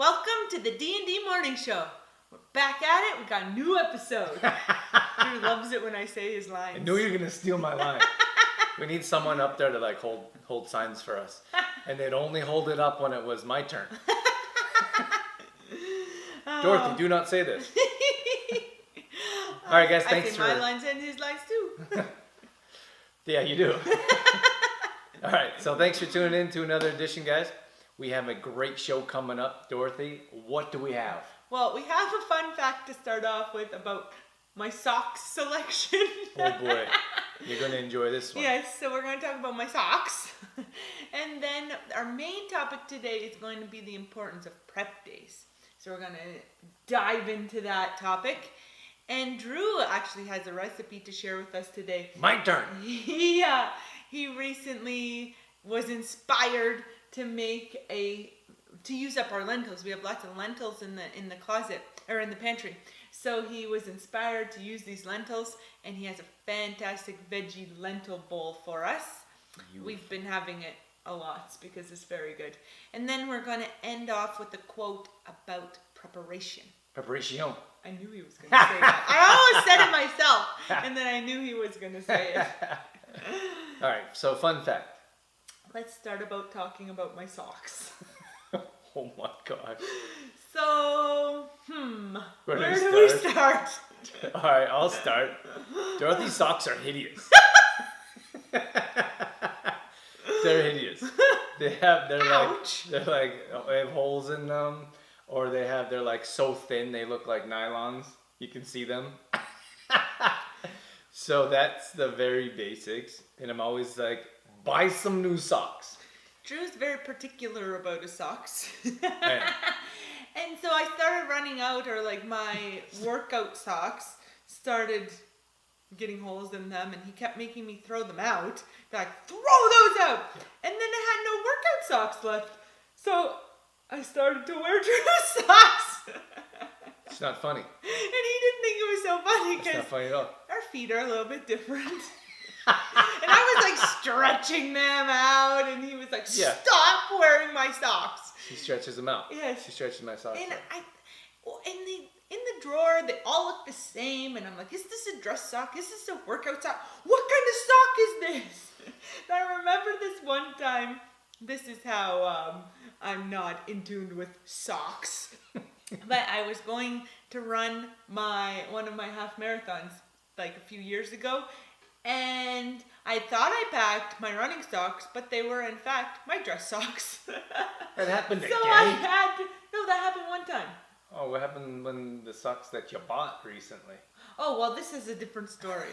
Welcome to the D&D Morning Show. We're back at it. We got a new episode. Drew loves it when I say his lines. I knew you were going to steal my line. We need someone up there to like hold signs for us. And they'd only hold it up when it was my turn. Dorothy, do not say this. All right, guys, thanks for... I say my lines and his lines too. Yeah, you do. All right, so thanks for tuning in to another edition, guys. We have a great show coming up. Dorothy, what do we have? Well, we have a fun fact to start off with about my socks selection. Oh boy, you're going to enjoy this one. Yes, so we're going to talk about my socks. And then our main topic today is going to be the importance of prep days. So we're going to dive into that topic. And Drew actually has a recipe to share with us today. My turn. He recently was inspired to use up our lentils. We have lots of lentils in the closet or in the pantry. So he was inspired to use these lentils, and he has a fantastic veggie lentil bowl for us. Beautiful. We've been having it a lot because it's very good. And then we're going to end off with a quote about preparation. Preparation. I knew he was going to say that. I always said it myself, and then I knew he was going to say it. All right, so fun fact. Let's start about talking about my socks. Oh my gosh. So, where do we start? All right, I'll start. Dorothy's socks are hideous. They're hideous. They have holes in them, or they're like so thin they look like nylons. You can see them. So that's the very basics, and I'm always like, buy some new socks. Drew's very particular about his socks. Yeah. And so I started running out, or like my workout socks started getting holes in them, and he kept making me throw them out. Like, throw those out! And then I had no workout socks left. So I started to wear Drew's socks. It's not funny. And he didn't think it was so funny It's not funny at all. our feet are a little bit different. And I was like stretching them out, and he was like, stop wearing my socks. She stretches them out. Yes. She stretches my socks And out. in the drawer, they all look the same, and I'm like, is this a dress sock? Is this a workout sock? What kind of sock is this? And I remember this one time, this is how I'm not in tune with socks. But I was going to run one of my half marathons like a few years ago, and I thought I packed my running socks, but they were in fact my dress socks. That happened again? That happened one time. Oh, what happened when the socks that you bought recently? Oh, well, this is a different story.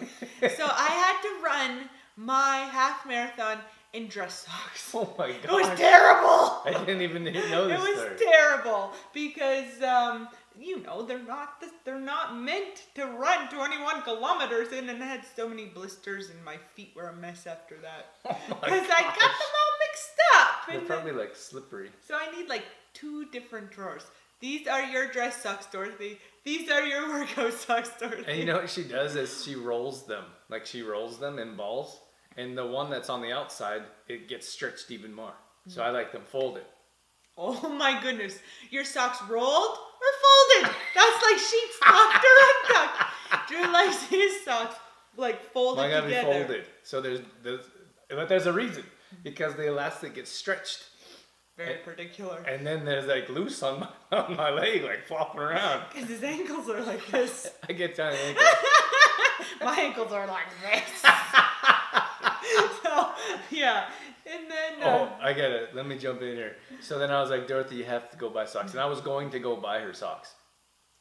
So I had to run my half marathon in dress socks. Oh my god. It was terrible. I didn't even know this story. It was terrible because they're not meant to run 21 kilometers in, and I had so many blisters, and my feet were a mess after that. Because I got them all mixed up. They're probably like slippery. So I need like 2 different drawers. These are your dress socks, Dorothy. These are your workout socks, Dorothy. And you know what she does is she rolls them. Like she rolls them in balls. And the one that's on the outside, it gets stretched even more. So I like them folded. Oh my goodness. Your socks rolled or folded? That's like sheets tucked or untucked. Drew likes his socks like folded together. Mine gotta be folded. So there's a reason. Because the elastic gets stretched. Very particular. And then there's like loose on my leg, like flopping around. Because his ankles are like this. I get tiny ankles. My ankles are like this. So, yeah. And then... I get it. Let me jump in here. So then I was like, Dorothy, you have to go buy socks. And I was going to go buy her socks.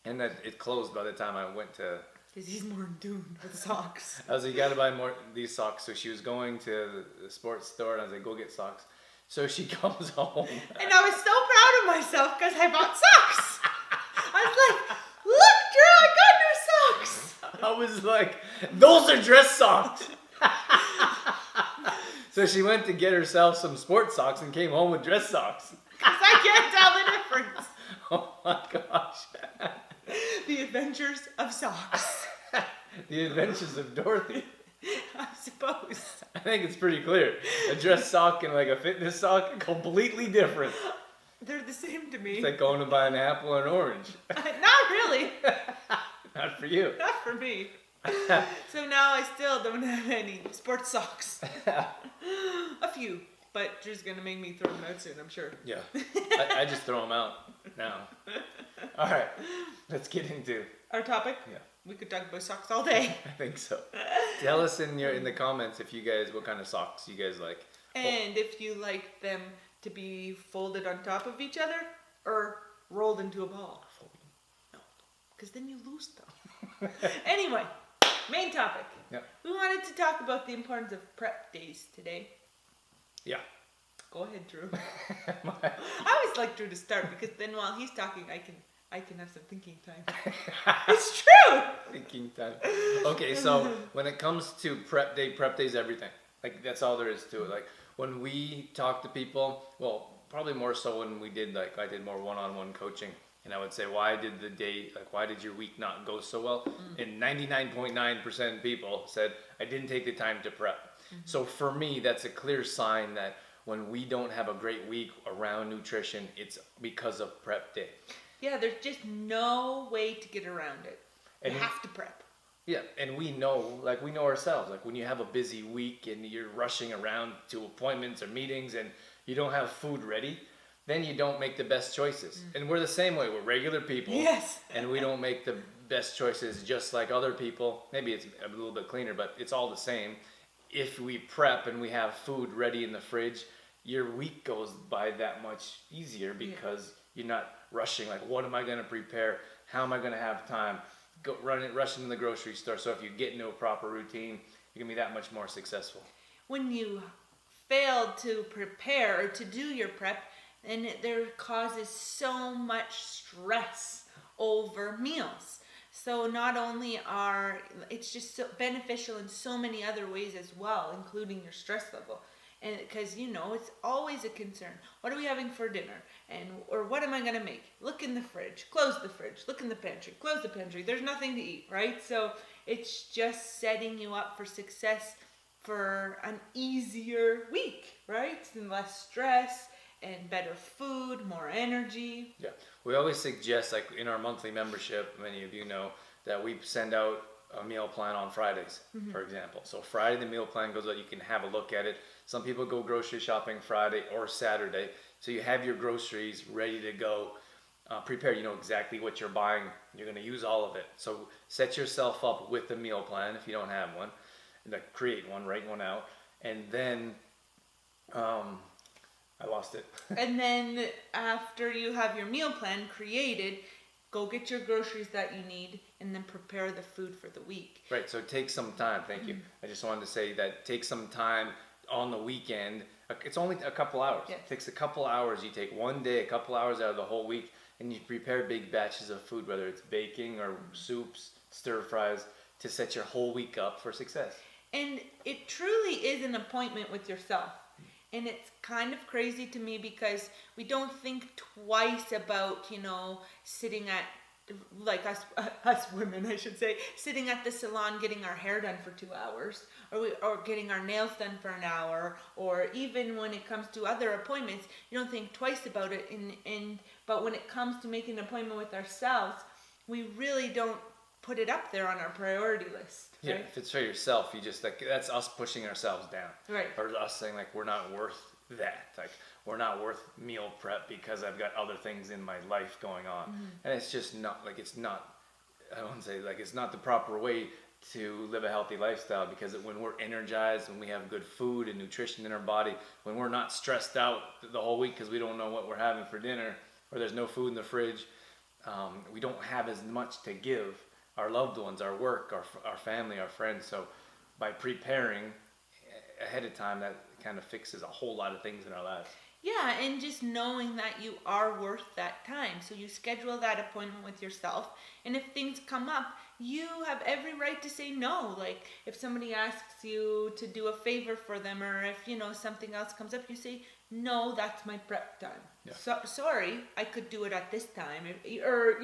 And that it closed by the time I went to... Because he's more in tune with socks. I was like, you got to buy more these socks. So she was going to the sports store, and I was like, go get socks. So she comes home. And I was so proud of myself because I bought socks. I was like, look, Drew, I got new socks. I was like, those are dress socks. So she went to get herself some sports socks and came home with dress socks. Because I can't tell the difference. Oh my gosh. The adventures of socks. The adventures of Dorothy. I suppose. I think it's pretty clear. A dress sock and like a fitness sock, completely different. They're the same to me. me. It's like going to buy an apple or an orange. Not really. Not for you. Not for me. So now I still don't have any sports socks. A few, but Drew's gonna make me throw them out soon, I'm sure. Yeah. I just throw them out now. All right. Let's get into our topic. Yeah. We could talk about socks all day. I think so. Tell us in the comments if you guys what kind of socks you guys like. And if you like them to be folded on top of each other or rolled into a ball. No. Because then you lose them. Anyway, main topic. Yeah. We wanted to talk about the importance of prep days today. Yeah. Go ahead, Drew. I always like Drew to start because then while he's talking, I can have some thinking time. It's true. Thinking time. Okay, so when it comes to prep day's everything. Like that's all there is to it. Like when we talk to people, well, probably more so when we did I did more one-on-one coaching, and I would say, why did your week not go so well? And 99.9% of people said, I didn't take the time to prep. So for me, that's a clear sign that when we don't have a great week around nutrition, it's because of prep day. Yeah, there's just no way to get around it. You have to prep. Yeah, and we know ourselves. Like when you have a busy week and you're rushing around to appointments or meetings and you don't have food ready, then you don't make the best choices. And we're the same way. We're regular people. Yes. And we don't make the best choices just like other people. Maybe it's a little bit cleaner, but it's all the same. If we prep and we have food ready in the fridge, your week goes by that much easier because you're not rushing. Like, what am I going to prepare? How am I going to have time? Rushing to the grocery store. So if you get into a proper routine, you're going to be that much more successful. When you fail to prepare or to do your prep, and there causes so much stress over meals. So not only it's just so beneficial in so many other ways as well, including your stress level. And because it's always a concern. What are we having for dinner? Or what am I going to make? Look in the fridge, close the fridge, look in the pantry, close the pantry. There's nothing to eat, right? So it's just setting you up for success for an easier week, right? And less stress and better food, more energy. Yeah. We always suggest, like in our monthly membership, many of you know, that we send out a meal plan on Fridays, for example. So Friday the meal plan goes out, you can have a look at it. Some people go grocery shopping Friday or Saturday. So you have your groceries ready to go, prepared. You know exactly what you're buying. You're going to use all of it. So set yourself up with a meal plan if you don't have one. And create one, write one out. And then, I lost it. And then after you have your meal plan created, go get your groceries that you need and then prepare the food for the week. Right, so take some time. Thank you. I just wanted to say that take some time on the weekend. It's only a couple hours. Yes. It takes a couple hours. You take one day, a couple hours out of the whole week, and you prepare big batches of food, whether it's baking or soups, stir fries, to set your whole week up for success. And it truly is an appointment with yourself. And it's kind of crazy to me because we don't think twice about, sitting at, like us women, I should say, sitting at the salon getting our hair done for 2 hours, or getting our nails done for an hour, or even when it comes to other appointments, you don't think twice about it. But when it comes to making an appointment with ourselves, we really don't put it up there on our priority list. Right? Yeah, if it's for yourself, you just that's us pushing ourselves down. Right. Or us saying we're not worth that. We're not worth meal prep because I've got other things in my life going on. And it's just not it's not, I wouldn't say it's not the proper way to live a healthy lifestyle, because when we're energized, when we have good food and nutrition in our body, when we're not stressed out the whole week because we don't know what we're having for dinner, or there's no food in the fridge, we don't have as much to give our loved ones, our work, our family, our friends. So by preparing ahead of time, that kind of fixes a whole lot of things in our lives. Yeah, and just knowing that you are worth that time. So you schedule that appointment with yourself, and if things come up, you have every right to say no. Like if somebody asks you to do a favor for them, or if something else comes up, you say, no, that's my prep time. Yeah. So sorry, I could do it at this time, or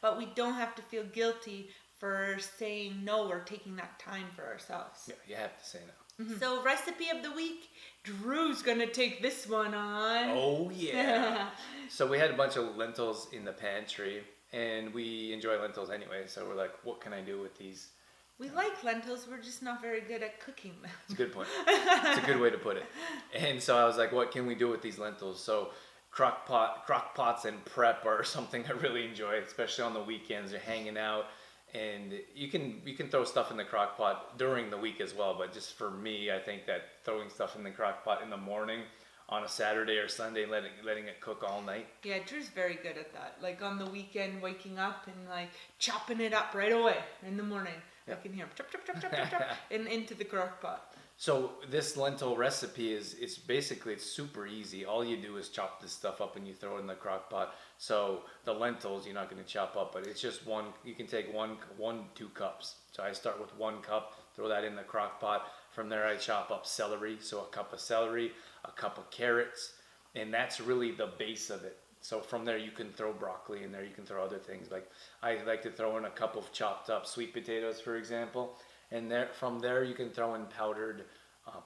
but we don't have to feel guilty for saying no or taking that time for ourselves. Yeah, you have to say no. So recipe of the week, Drew's gonna take this one on. Oh yeah. So we had a bunch of lentils in the pantry, and we enjoy lentils anyway. So we're like, what can I do with these? We like lentils, we're just not very good at cooking them. It's a good point. It's a good way to put it. And so I was like, what can we do with these lentils? So crock pots and prep are something I really enjoy, especially on the weekends. You're hanging out, and you can throw stuff in the crock pot during the week as well. But just for me, I think that throwing stuff in the crock pot in the morning on a Saturday or Sunday, letting it cook all night. Yeah, Drew's very good at that. Like on the weekend, waking up and like chopping it up right away in the morning. I can hear him chop, chop, chop, chop, chop, chop, and into the crock pot. So this lentil recipe it's basically super easy. All you do is chop this stuff up and you throw it in the crock pot. So the lentils you're not going to chop up, but it's just one. You can take 2 cups. So I start with 1 cup, throw that in the crock pot. From there I chop up celery. So a cup of celery, a cup of carrots, and that's really the base of it. So from there you can throw broccoli in there. You can throw other things. Like I like to throw in a cup of chopped up sweet potatoes, for example. And from there you can throw in powdered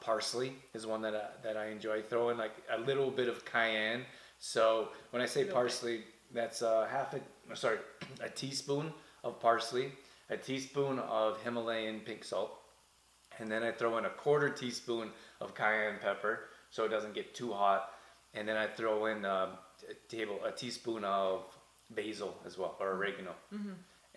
parsley is one that I enjoy. Throw in like a little bit of cayenne. So when I say parsley, that's a teaspoon of parsley, a teaspoon of Himalayan pink salt, and then I throw in a 1/4 teaspoon of cayenne pepper so it doesn't get too hot. And then I throw in a teaspoon of basil as well, or oregano.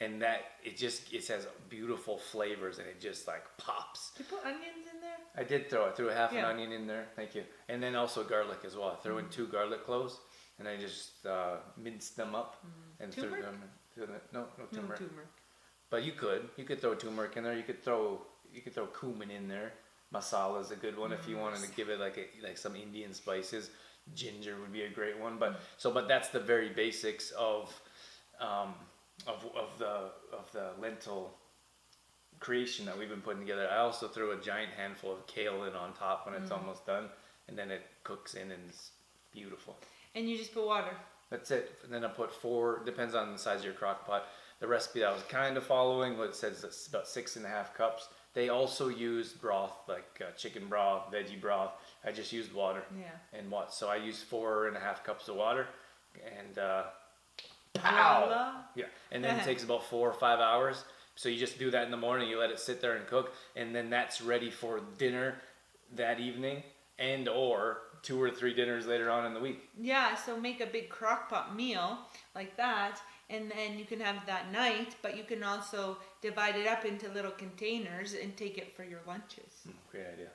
And that it has beautiful flavors, and it just like pops. Did you put onions in there? I did threw a half an onion in there. Thank you. And then also garlic as well. I threw in 2 garlic cloves, and I just minced them up and threw them. No turmeric. No turmeric. But you could throw turmeric in there. You could throw cumin in there. Masala is a good one if you wanted to give it like some Indian spices. Ginger would be a great one. But that's the very basics of the lentil creation that we've been putting together. I also threw a giant handful of kale in on top when it's almost done, and then it cooks in and it's beautiful. And you just put water. That's it. And then I put 4, depends on the size of your crock pot. The recipe that I was kind of following, what it says it's about 6.5 cups. They also used broth, like chicken broth, veggie broth. I just used water. Yeah. And so I used 4.5 cups of water, and pow! Voila. Yeah. And then it takes about 4 or 5 hours. So you just do that in the morning. You let it sit there and cook, and then that's ready for dinner that evening, and or 2 or 3 dinners later on in the week. Yeah. So make a big crock pot meal like that. And then you can have that night, but you can also divide it up into little containers and take it for your lunches. Great idea.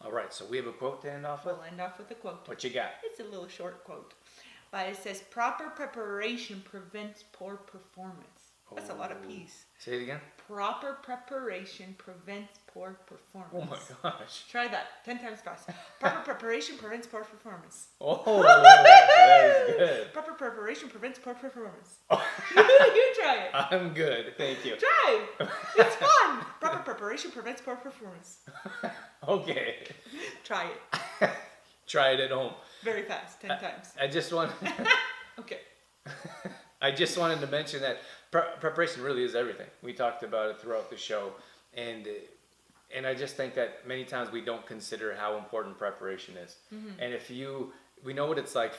All right, so we have a quote to end off with? We'll end off with a quote. What you got? It's a little short quote. But it says, proper preparation prevents poor performance. That's a lot of P's. Say it again. Proper preparation prevents poor performance. Oh my gosh. Try that 10 times fast. Proper preparation prevents poor performance. Oh, that is good. Proper preparation prevents poor performance. You try it. I'm good, thank you. Try. It's fun. Proper preparation prevents poor performance. Okay. Try it. Try it at home. Very fast, 10 times. I just want. Okay. I just wanted to mention that preparation really is everything. We talked about it throughout the show, and I just think that many times we don't consider how important preparation is. And we know what it's like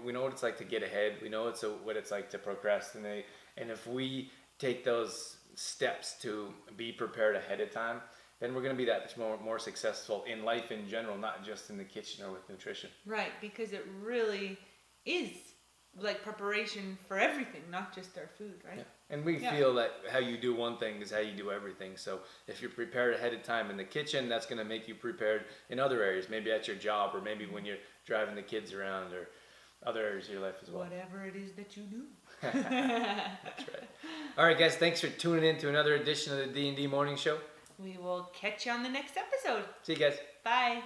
we know what it's like to get ahead. We know what it's like to procrastinate, and if we take those steps to be prepared ahead of time, then we're going to be that much more successful in life in general, not just in the kitchen or with nutrition. Right, because it really is like preparation for everything, not just our food, right? Yeah. And we feel that how you do one thing is how you do everything. So if you're prepared ahead of time in the kitchen, that's going to make you prepared in other areas, maybe at your job, or maybe when you're driving the kids around, or other areas of your life as well. Whatever it is that you do. That's right. All right, guys, thanks for tuning in to another edition of the D&D Morning Show. We will catch you on the next episode. See you guys. Bye.